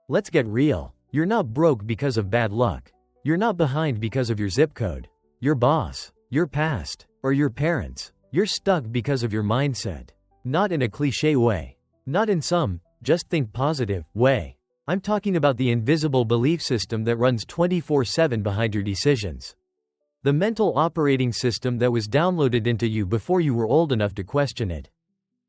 Let's get real. You're not broke because of bad luck. You're not behind because of your zip code, your boss, your past, or your parents. You're stuck because of your mindset. Not in a cliché way. Not in some, just think positive, way. I'm talking about the invisible belief system that runs 24/7 behind your decisions. The mental operating system that was downloaded into you before you were old enough to question it.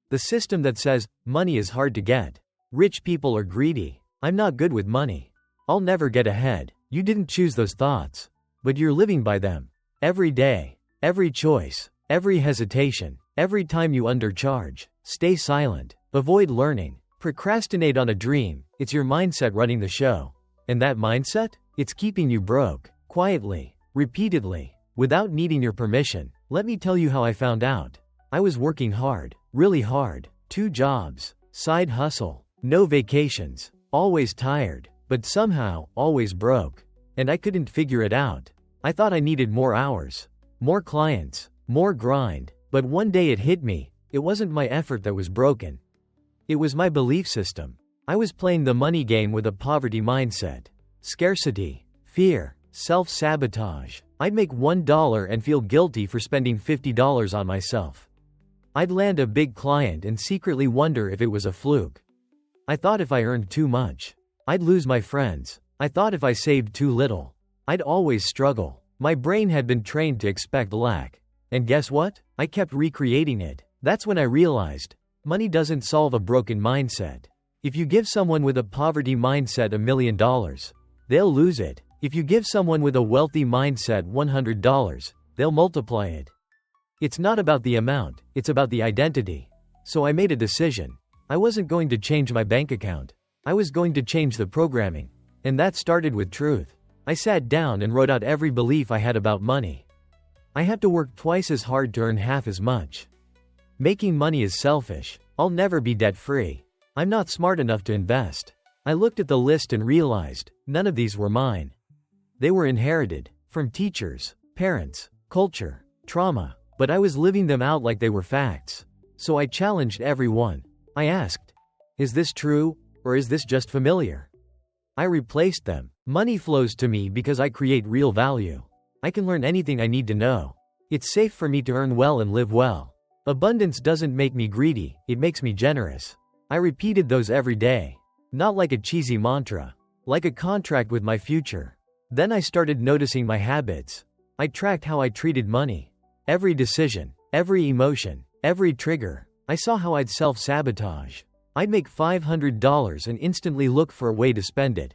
The system that says, money is hard to get. Rich people are greedy. I'm not good with money. I'll never get ahead. You didn't choose those thoughts. But you're living by them. Every day. Every choice. Every hesitation. Every time you undercharge. Stay silent. Avoid learning. Procrastinate on a dream. It's your mindset running the show. And that mindset? It's keeping you broke. Quietly. Repeatedly. Without needing your permission. Let me tell you how I found out. I was working hard. Really hard. 2 jobs. Side hustle. No vacations. Always tired. But somehow, always broke. And I couldn't figure it out. I thought I needed more hours. More clients. More grind. But one day it hit me. It wasn't my effort that was broken. It was my belief system. I was playing the money game with a poverty mindset. Scarcity. Fear. Self-sabotage. I'd make $1 and feel guilty for spending $50 on myself. I'd land a big client and secretly wonder if it was a fluke. I thought if I earned too much, I'd lose my friends. I thought if I saved too little, I'd always struggle. My brain had been trained to expect lack. And guess what? I kept recreating it. That's when I realized, money doesn't solve a broken mindset. If you give someone with a poverty mindset $1 million, they'll lose it. If you give someone with a wealthy mindset $100, they'll multiply it. It's not about the amount, it's about the identity. So I made a decision. I wasn't going to change my bank account. I was going to change the programming. And that started with truth. I sat down and wrote out every belief I had about money. I have to work twice as hard to earn half as much. Making money is selfish. I'll never be debt-free. I'm not smart enough to invest. I looked at the list and realized, none of these were mine. They were inherited, from teachers, parents, culture, trauma, but I was living them out like they were facts. So I challenged every one. I asked, is this true, or is this just familiar? I replaced them. Money flows to me because I create real value. I can learn anything I need to know. It's safe for me to earn well and live well. Abundance doesn't make me greedy, it makes me generous. I repeated those every day. Not like a cheesy mantra. Like a contract with my future. Then I started noticing my habits. I tracked how I treated money. Every decision, every emotion, every trigger. I saw how I'd self-sabotage. I'd make $500 and instantly look for a way to spend it.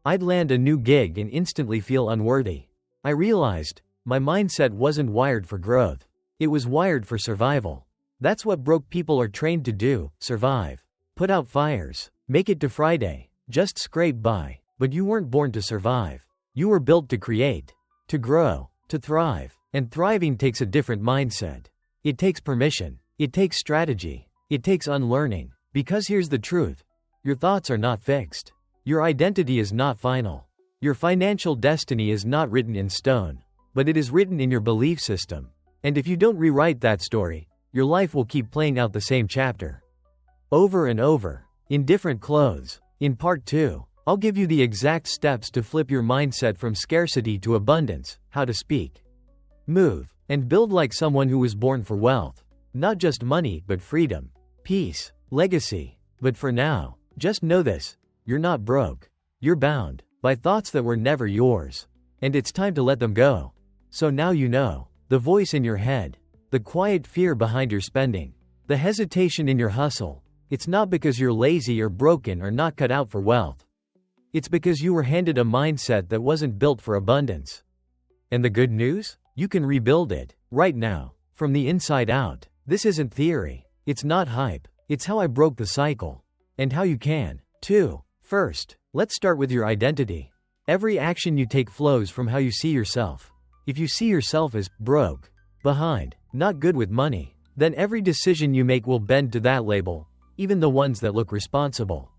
I'd land a new gig and instantly feel unworthy. I realized, my mindset wasn't wired for growth. It was wired for survival. That's what broke people are trained to do, survive. Put out fires. Make it to Friday. Just scrape by. But you weren't born to survive. You were built to create. To grow. To thrive. And thriving takes a different mindset. It takes permission. It takes strategy. It takes unlearning. Because here's the truth. Your thoughts are not fixed. Your identity is not final. Your financial destiny is not written in stone. But it is written in your belief system. And if you don't rewrite that story, your life will keep playing out the same chapter. Over and over. In different clothes. In part 2, I'll give you the exact steps to flip your mindset from scarcity to abundance, how to speak, move, and build like someone who was born for wealth. Not just money, but freedom, peace, legacy. But for now, just know this. You're not broke. You're bound by thoughts that were never yours. And it's time to let them go. So now you know. The voice in your head. The quiet fear behind your spending. The hesitation in your hustle. It's not because you're lazy or broken or not cut out for wealth. It's because you were handed a mindset that wasn't built for abundance. And the good news? You can rebuild it, right now, from the inside out. This isn't theory. It's not hype. It's how I broke the cycle. And how you can, too. First, let's start with your identity. Every action you take flows from how you see yourself. If you see yourself as broke, behind, not good with money, then every decision you make will bend to that label, even the ones that look responsible.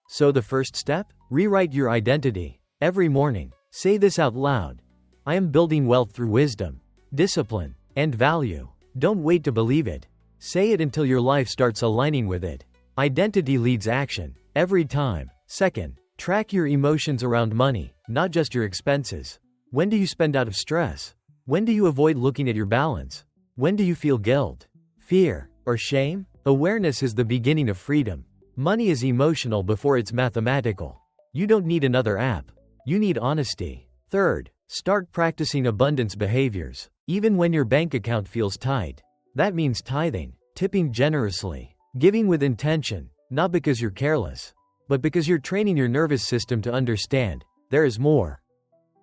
So the first step? Rewrite your identity. Every morning, say this out loud. I am building wealth through wisdom, discipline, and value. Don't wait to believe it. Say it until your life starts aligning with it. Identity leads action, every time. Second, track your emotions around money, not just your expenses. When do you spend out of stress? When do you avoid looking at your balance? When do you feel guilt, fear, or shame? Awareness is the beginning of freedom. Money is emotional before it's mathematical. You don't need another app. You need honesty. Third, start practicing abundance behaviors, even when your bank account feels tight. That means tithing, tipping generously, giving with intention, not because you're careless, but because you're training your nervous system to understand, there is more.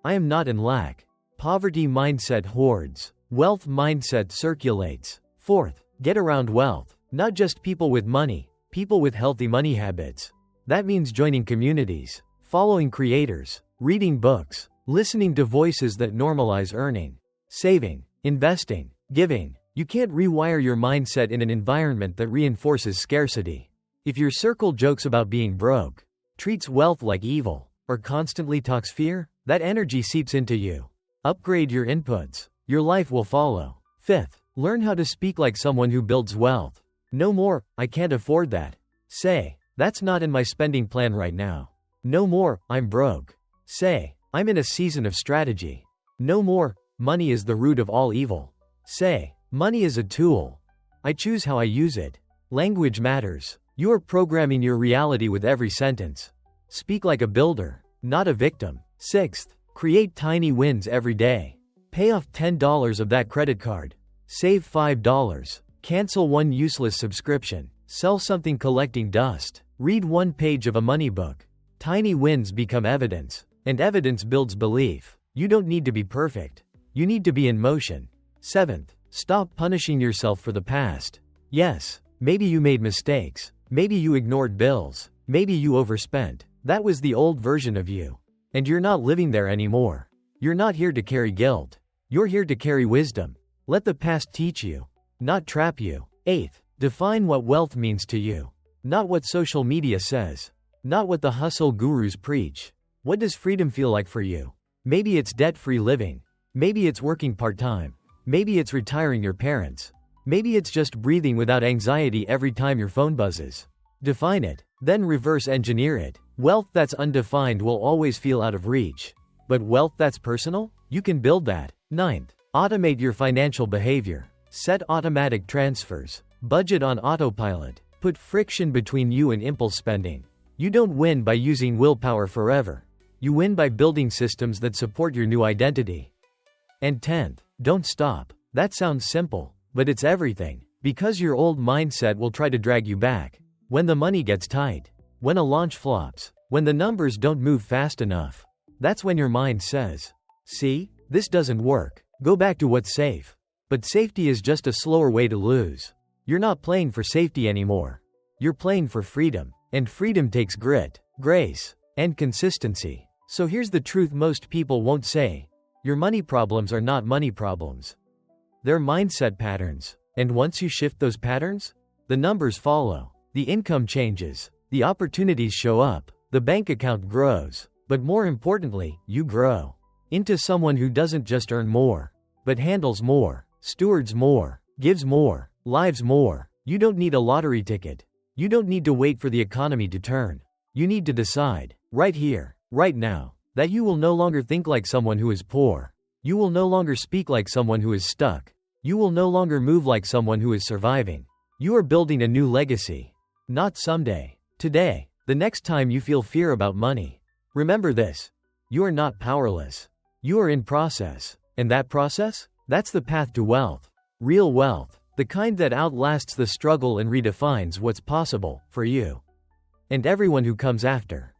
I am not in lack. Poverty mindset hoards. Wealth mindset circulates. Fourth, get around wealth, not just people with money, people with healthy money habits. That means joining communities, following creators, reading books, listening to voices that normalize earning, saving, investing, giving. You can't rewire your mindset in an environment that reinforces scarcity. If your circle jokes about being broke, treats wealth like evil, or constantly talks fear, that energy seeps into you. Upgrade your inputs. Your life will follow. Fifth, learn how to speak like someone who builds wealth. No more, I can't afford that. Say, that's not in my spending plan right now. No more, I'm broke. Say, I'm in a season of strategy. No more, money is the root of all evil. Say, money is a tool. I choose how I use it. Language matters. You are programming your reality with every sentence. Speak like a builder, not a victim. Sixth, create tiny wins every day. Pay off $10 of that credit card. Save $5. Cancel one useless subscription. Sell something collecting dust. Read one page of a money book. Tiny wins become evidence, and evidence builds belief. You don't need to be perfect. You need to be in motion. Seventh, stop punishing yourself for the past. Yes, maybe you made mistakes. Maybe you ignored bills. Maybe you overspent. That was the old version of you. And you're not living there anymore. You're not here to carry guilt. You're here to carry wisdom. Let the past teach you, not trap you. Eighth, define what wealth means to you. Not what social media says. Not what the hustle gurus preach. What does freedom feel like for you? Maybe it's debt-free living. Maybe it's working part-time. Maybe it's retiring your parents. Maybe it's just breathing without anxiety every time your phone buzzes. Define it, then reverse engineer it. Wealth that's undefined will always feel out of reach. But wealth that's personal? You can build that. Ninth, automate your financial behavior. Set automatic transfers. Budget on autopilot. Put friction between you and impulse spending. You don't win by using willpower forever. You win by building systems that support your new identity. And 10th, don't stop. That sounds simple, but it's everything. Because your old mindset will try to drag you back. When the money gets tight. When a launch flops. When the numbers don't move fast enough. That's when your mind says, see, this doesn't work. Go back to what's safe. But safety is just a slower way to lose. You're not playing for safety anymore. You're playing for freedom. And freedom takes grit, grace, and consistency. So here's the truth most people won't say. Your money problems are not money problems. They're mindset patterns. And once you shift those patterns, the numbers follow. The income changes. The opportunities show up. The bank account grows. But more importantly, you grow into someone who doesn't just earn more, but handles more, stewards more, gives more, lives more. You don't need a lottery ticket. You don't need to wait for the economy to turn. You need to decide, right here, right now, that you will no longer think like someone who is poor. You will no longer speak like someone who is stuck. You will no longer move like someone who is surviving. You are building a new legacy. Not someday. Today. The next time you feel fear about money. Remember this. You are not powerless. You are in process. And that process? That's the path to wealth. Real wealth. The kind that outlasts the struggle and redefines what's possible for you and everyone who comes after.